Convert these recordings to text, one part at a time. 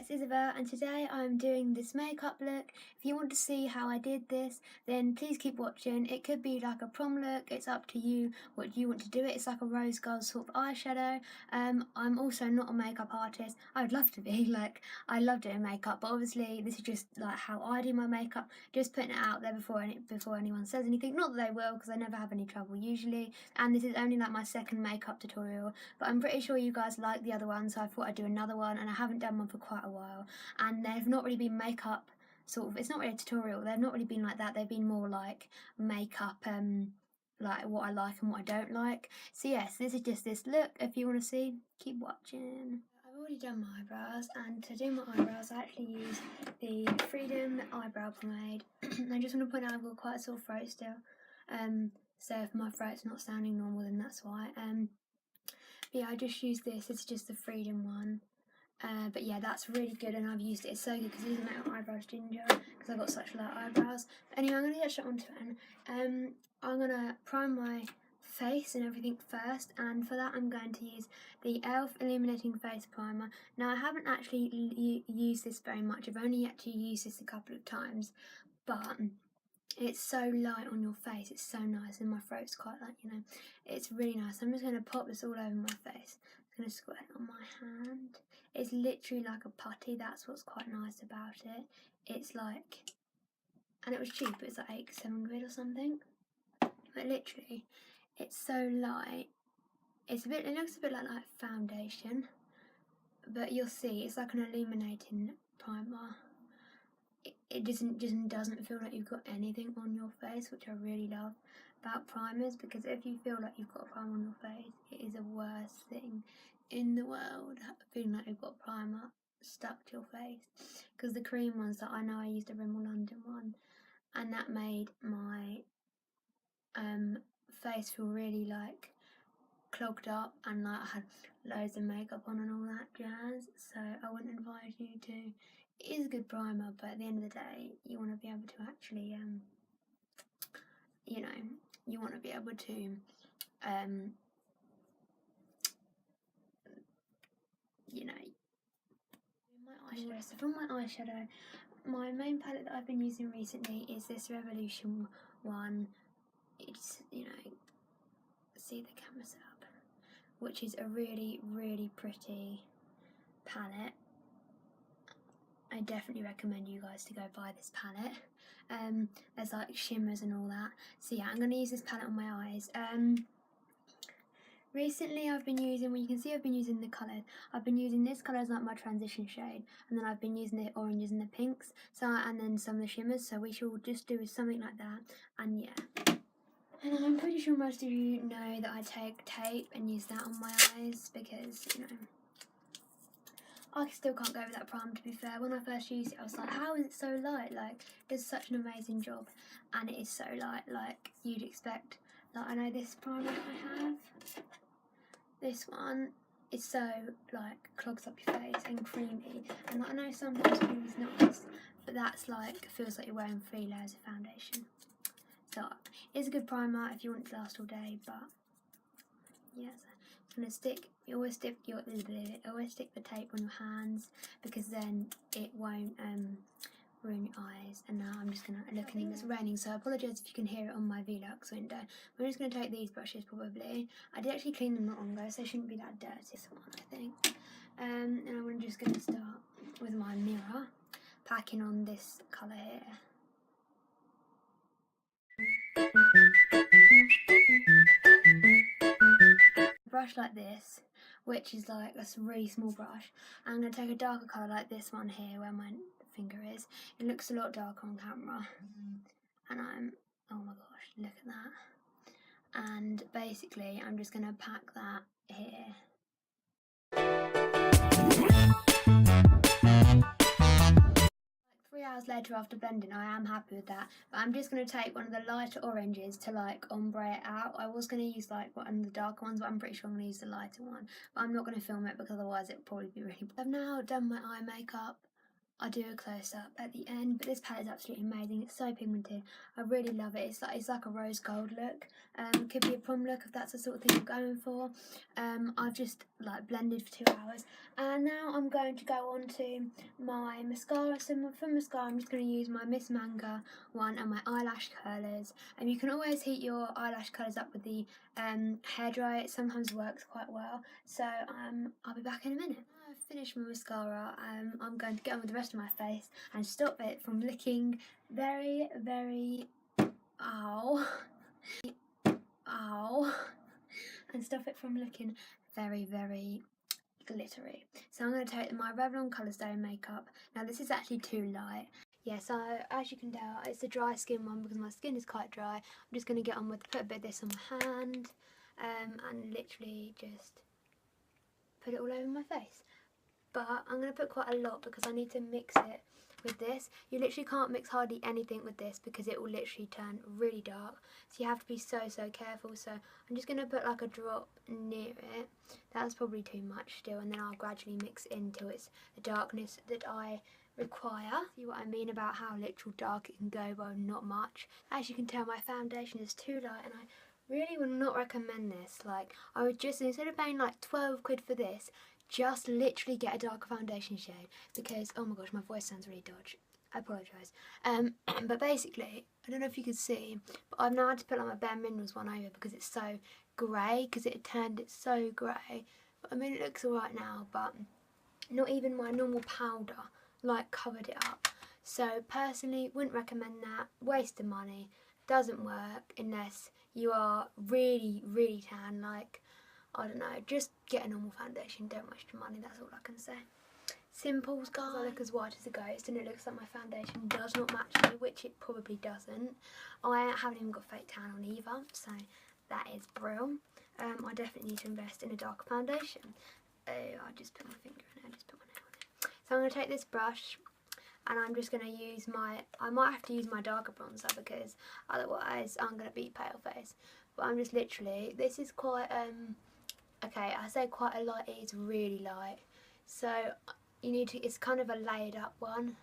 it's Isabel, and today I'm doing this makeup look. If you want to see how I did this, then please keep watching. It could be like a prom look, it's up to you what you want to do it. It's like a rose gold sort of eyeshadow. I'm also not a makeup artist. I would love to be, like, I love doing makeup, but obviously this is just like how I do my makeup, just putting it out there before anyone says anything. Not that they will, because I never have any trouble usually, and this is only like my second makeup tutorial, but I'm pretty sure you guys like the other one, so I thought I'd do another one, and I haven't done one for quite a while, and they've not really been makeup sort of, it's not really a tutorial, they've not really been like that, they've been more like makeup, like what I like and what I don't like. So yes, this is just this look. If you want to see, keep watching. I've already done my eyebrows, and to do my eyebrows I actually use the Freedom eyebrow pomade. I just want to point out I've got quite a sore throat still, so if my throat's not sounding normal then that's why. But yeah, I just use this, it's just the Freedom one. But yeah, that's really good, and I've used it. It's so good because it doesn't make my eyebrows ginger because I've got such light eyebrows. But anyway, I'm going to get straight onto it. I'm going to prime my face and everything first, and for that I'm going to use the e.l.f. Illuminating Face Primer. Now I haven't actually used this very much, I've only actually used this a couple of times, but it's so light on your face, it's so nice, and my throat's quite like, you know, it's really nice. I'm just going to pop this all over my face. I'm going to squirt it on my hand. It's literally like a putty, that's what's quite nice about it. It's like, and it was cheap, it was like 7 quid or something. But literally, it's so light. It looks a bit like foundation, but you'll see, it's like an illuminating primer. It just doesn't feel like you've got anything on your face, which I really love about primers, because if you feel like you've got a primer on your face, it is the worst thing in the world, feeling like you've got primer stuck to your face. Because the cream ones that I know, I used a Rimmel London one, and that made my face feel really like clogged up, and like I had loads of makeup on and all that jazz. So I wouldn't advise you to. It is a good primer, but at the end of the day, you want to be able to actually, you know, you want to be able to, you know, my eyeshadow. So for my eyeshadow, my main palette that I've been using recently is this Revolution one. It's, you know, see the camera set up, which is a really, really pretty palette. I definitely recommend you guys to go buy this palette. There's like shimmers and all that. So yeah, I'm going to use this palette on my eyes. Recently I've been using, well, you can see I've been using the colour. I've been using this colour as like my transition shade, and then I've been using the oranges and the pinks, so, and then some of the shimmers, so we shall just do something like that, and yeah. And I'm pretty sure most of you know that I take tape and use that on my eyes, because, you know, I still can't go with that primer, to be fair. When I first used it, I was like, how is it so light? Like, it does such an amazing job, and it is so light, like you'd expect. Like, I know this primer I have, this one is so, like, clogs up your face and creamy, and like, I know sometimes creamy's nice, but that's like, feels like you're wearing 3 layers of foundation. So, it's a good primer if you want it to last all day, but yes. Gonna stick, you always stick the tape on your hands, because then it won't ruin your eyes. And now I'm just gonna look, and it's raining, so I apologise if you can hear it on my Velux window. I'm just gonna take these brushes probably. I did actually clean them not long ago, so they shouldn't be that dirty. This one, I think. And I'm just gonna start with my mirror, packing on this colour here. Brush like this, which is like a really small brush. I'm going to take a darker colour like this one here where my finger is. It looks a lot darker on camera, and oh my gosh, look at that. And basically I'm just going to pack that here. 3 hours later after blending, I am happy with that, but I'm just going to take one of the lighter oranges to like ombre it out. I was going to use like one of the darker ones, but I'm pretty sure I'm going to use the lighter one, but I'm not going to film it because otherwise it would probably be really. I've now done my eye makeup. I do a close-up at the end, but this palette is absolutely amazing. It's so pigmented. I really love it. It's like a rose gold look. Could be a prom look if that's the sort of thing you're going for. I've just like blended for 2 hours. And now I'm going to go on to my mascara. So for mascara, I'm just going to use my Miss Manga one and my eyelash curlers. And you can always heat your eyelash curlers up with the hairdryer. It sometimes works quite well. So I'll be back in a minute. I've finished my mascara. I'm going to get on with the rest of my face and stop it from looking very, very, ow, and stop it from looking very, very glittery. So I'm going to take my Revlon Colourstone makeup. Now this is actually too light. Yeah, so as you can tell, it's a dry skin one because my skin is quite dry. I'm just going to get on with, put a bit of this on my hand and literally just put it all over my face. But I'm going to put quite a lot because I need to mix it with this. You literally can't mix hardly anything with this because it will literally turn really dark. So you have to be so careful. So I'm just going to put like a drop near it. That's probably too much still, and then I'll gradually mix it until it's the darkness that I require. See what I mean about how literal dark it can go? Well, not much. As you can tell, my foundation is too light, and I really would not recommend this. Like, I would just, instead of paying like 12 quid for this, just literally get a darker foundation shade, because oh my gosh, my voice sounds really dodgy. I apologise. But basically, I don't know if you can see, but I've now had to put like my Bare Minerals one over because it's so grey, because it turned it so grey. But I mean, it looks alright now, but not even my normal powder like covered it up. So personally, wouldn't recommend that. Waste of money. Doesn't work unless you are really tan, like, I don't know, just get a normal foundation, don't waste your money, that's all I can say. Simples, guys. I look as white as a ghost and it looks like my foundation does not match me, which it probably doesn't. I haven't even got fake tan on either, so that is brilliant. I definitely need to invest in a darker foundation. Oh, I just put my finger in it, I just put my nail on it. So I'm going to take this brush and I'm just going to use I might have to use my darker bronzer because otherwise I'm going to be pale face. But I'm just literally, this is quite, okay, I say quite a light, it is really light. So you need to, it's kind of a layered up one.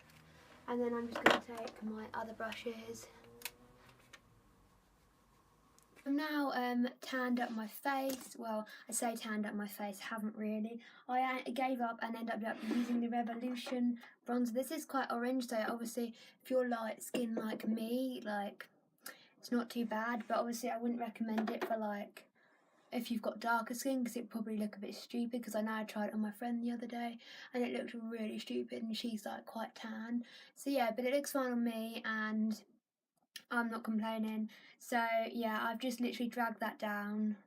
And then I'm just going to take my other brushes. I'm now tanned up my face. Well, I say tanned up my face, haven't really. I gave up and ended up using the Revolution bronzer. This is quite orange, so obviously if you're light skin like me, like, it's not too bad, but obviously I wouldn't recommend it for like if you've got darker skin, because it probably look a bit stupid, because I know I tried it on my friend the other day and it looked really stupid and she's like quite tan. So yeah, but it looks fine on me and I'm not complaining. So yeah, I've just literally dragged that down.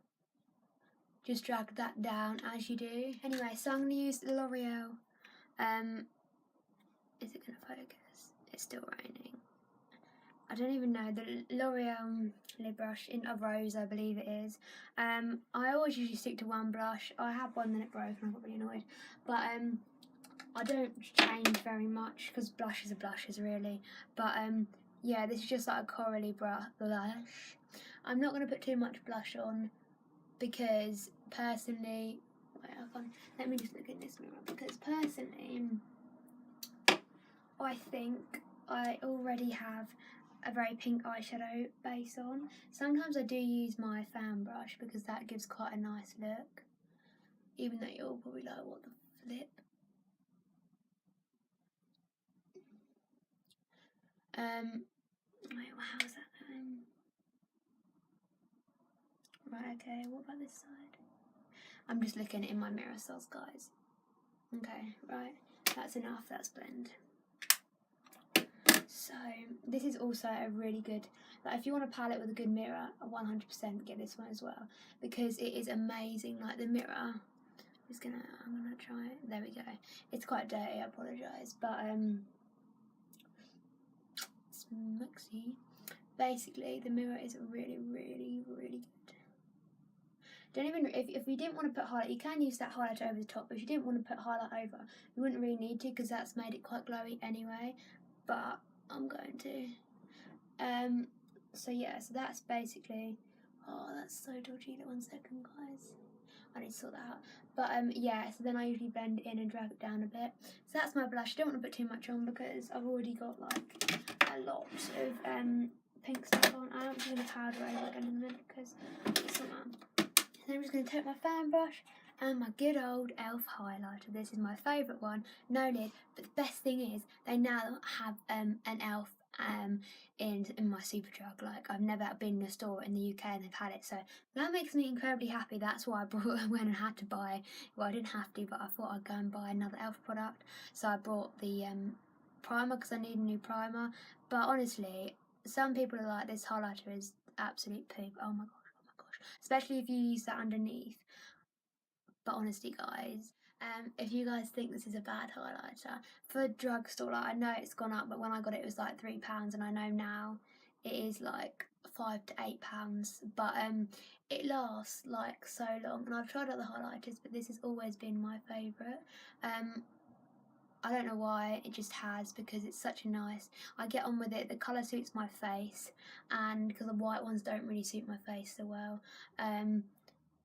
Just drag that down as you do. Anyway, so I'm going to use the L'Oreal. Is it going to focus? It's still raining. I don't even know, the L'Oreal lip brush in a rose, I believe it is. I always usually stick to one blush. I had one, then it broke and I got really annoyed. But I don't change very much because blushes are blushes really. But yeah, this is just like a corally blush. I'm not going to put too much blush on because personally, let me just look in this mirror, because personally, I think I already have a very pink eyeshadow base on. Sometimes I do use my fan brush because that gives quite a nice look, even though you're probably like, what the flip? Wait, how's that? Right, okay, what about this side? I'm just looking in my mirror cells, guys. Okay, right, that's enough, that's blend. So this is also a really good, like if you want a palette with a good mirror, 100% get this one as well, because it is amazing. Like the mirror, I'm gonna try it. There we go. It's quite dirty, I apologise, but it's mixy. Basically, the mirror is really good. Don't even, if you didn't want to put highlight, you can use that highlighter over the top, but if you didn't want to put highlight over, you wouldn't really need to because that's made it quite glowy anyway, but I'm going to. So yeah, so that's basically, oh that's so dodgy, 1 second guys, I need to sort that out. But yeah, so then I usually blend it in and drag it down a bit. So that's my blush. I don't want to put too much on because I've already got like a lot of pink stuff on. I'm just going to powder over again in a minute because it's not that. Then I'm just going to take my fan brush And my good old e.l.f. highlighter. This is my favourite one, no lid, but the best thing is they now have an e.l.f. In my Superdrug. Like, I've never been in a store in the UK and they've had it, so that makes me incredibly happy. That's why I went and had to buy, well, I didn't have to, but I thought I'd go and buy another e.l.f. product, so I bought the primer because I need a new primer. But honestly, some people are like, this highlighter is absolute poop. Oh my gosh, especially if you use that underneath. But honestly, guys, if you guys think this is a bad highlighter, for a drugstore, like, I know it's gone up, but when I got it, it was like £3, and I know now it is like £5 to £8. But it lasts like so long, and I've tried other highlighters, but this has always been my favourite. I don't know why, it just has, because it's such a nice, I get on with it, the colour suits my face, and because the white ones don't really suit my face so well. And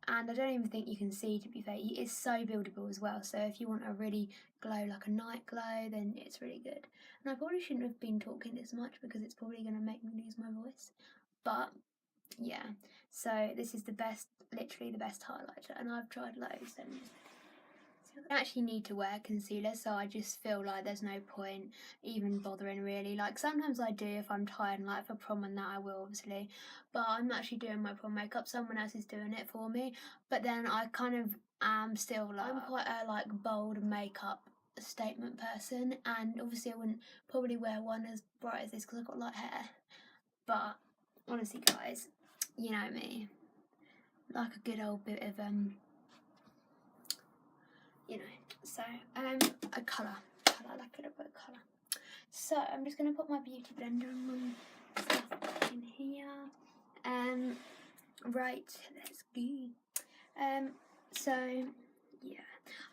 I don't even think you can see, to be fair. It's so buildable as well, so if you want a really glow, like a night glow, then it's really good. And I probably shouldn't have been talking this much because it's probably going to make me lose my voice, but yeah, so this is the best, literally the best highlighter, and I've tried loads, and I don't actually need to wear concealer, so I just feel like there's no point even bothering, really. Like, sometimes I do if I'm tired, and like for prom and that I will, obviously, but I'm not actually doing my prom makeup, someone else is doing it for me. But then I kind of am still like, I'm quite a like bold makeup statement person, and obviously I wouldn't probably wear one as bright as this because I've got light hair, but honestly, guys, you know me, like a good old bit of you know, so a colour, like a little bit of colour. So I'm just going to put my beauty blender and my stuff in here. Right, let's go. So yeah,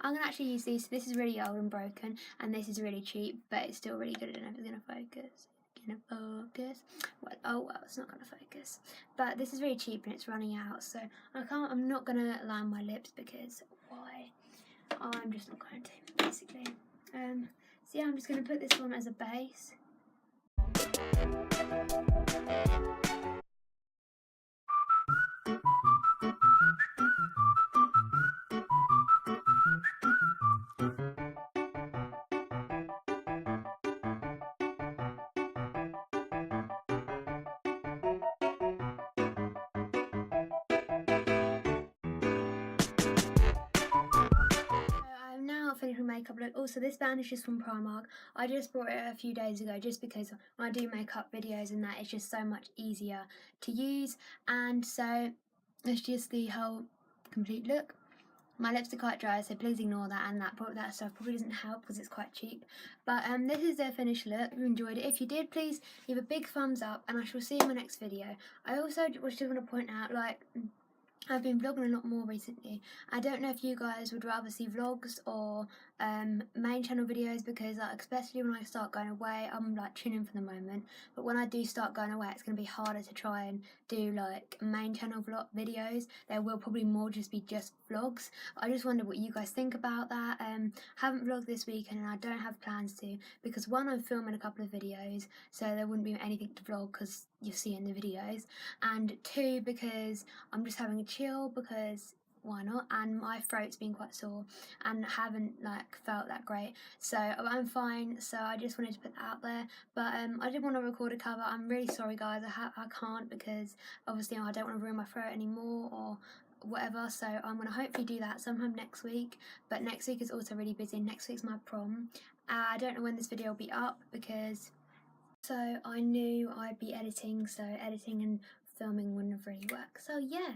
I'm going to actually use these. This is really old and broken, and this is really cheap, but it's still really good. I don't know if it's going to focus. Well, it's not going to focus. But this is really cheap and it's running out, so I'm not going to line my lips because why? I'm just not going to, basically. So yeah, I'm just going to put this on as a base. Finished my makeup look. Also, this band is just from Primark. I just bought it a few days ago just because when I do makeup videos and that, it's just so much easier to use. And so it's just the whole complete look. My lips are quite dry, so please ignore that, and that stuff probably doesn't help because it's quite cheap. But this is the finished look. If you enjoyed it, if you did, please leave a big thumbs up, and I shall see you in my next video. I also just want to point out, like, I've been vlogging a lot more recently. I don't know if you guys would rather see vlogs or main channel videos, because like, especially when I start going away, I'm like chilling for the moment, but when I do start going away, it's going to be harder to try and do like main channel vlog videos. There will probably more just be just vlogs. I just wonder what you guys think about that. Haven't vlogged this weekend and I don't have plans to, because one, I'm filming a couple of videos, so there wouldn't be anything to vlog because you'll see in the videos, and two, because I'm just having a chill, because why not, and my throat's been quite sore and haven't like felt that great, so I'm fine. So I just wanted to put that out there. But I did want to record a cover. I'm really sorry, guys, I can't, because obviously I don't want to ruin my throat anymore or whatever, so I'm going to hopefully do that sometime next week. But next week is also really busy. Next week's my prom. I don't know when this video will be up, because so I knew I'd be editing, so editing and filming wouldn't have really worked. So yeah,